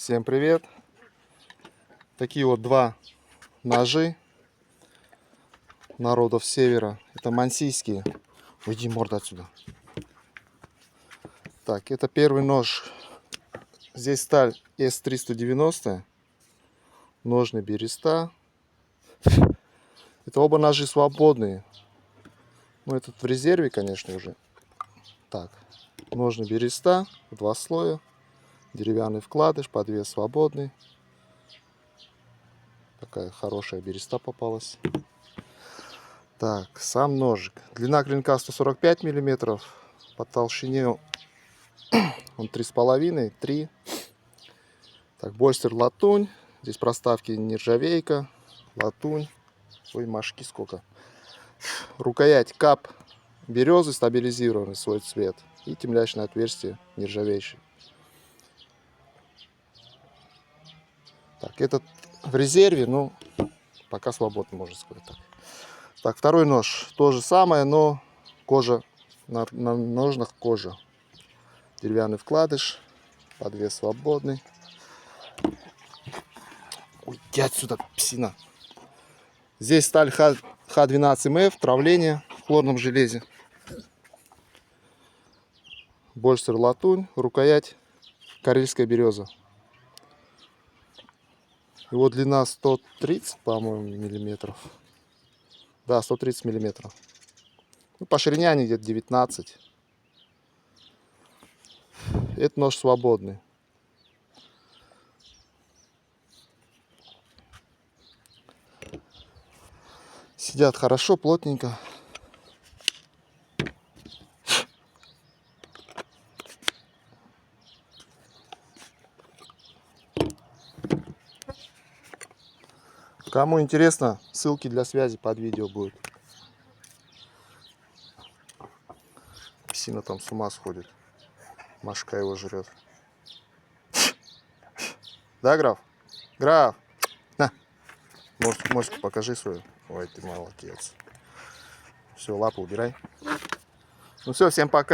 Всем привет! Такие вот два ножи народов севера. Это мансийские. Уйди, морда, отсюда. Так, это первый нож. Здесь сталь С390. Ножны береста. Это оба ножи свободные. Ну, этот в резерве, конечно, уже. Так, ножны береста. Два слоя. Деревянный вкладыш. Подвес свободный. Такая хорошая береста попалась. Так, сам ножик. Длина клинка 145 миллиметров. По толщине он 3,5, 3. Так, больстер латунь. Здесь проставки нержавейка, латунь. Ой, машки сколько. Рукоять кап березы, стабилизированный свой цвет. И темлячное отверстие нержавейшее. Так, этот в резерве, ну, пока свободно, можно сказать так. Так, второй нож. То же самое, но кожа, на ножнах кожа. Деревянный вкладыш. Подвес свободный. Уйди отсюда, псина. Здесь сталь Х12МФ, травление в хлорном железе. Больстер латунь, рукоять карельская береза. Его длина 130, по-моему, миллиметров. Да, 130 миллиметров. Ну, по ширине они где-то 19. Это нож свободный. Сидят хорошо, плотненько. Кому интересно, ссылки для связи под видео будут. Псина там с ума сходит. Машка его жрет. Да, граф? Граф! На! Моську покажи свою. Ой, ты молодец. Все, лапу убирай. Ну все, всем пока.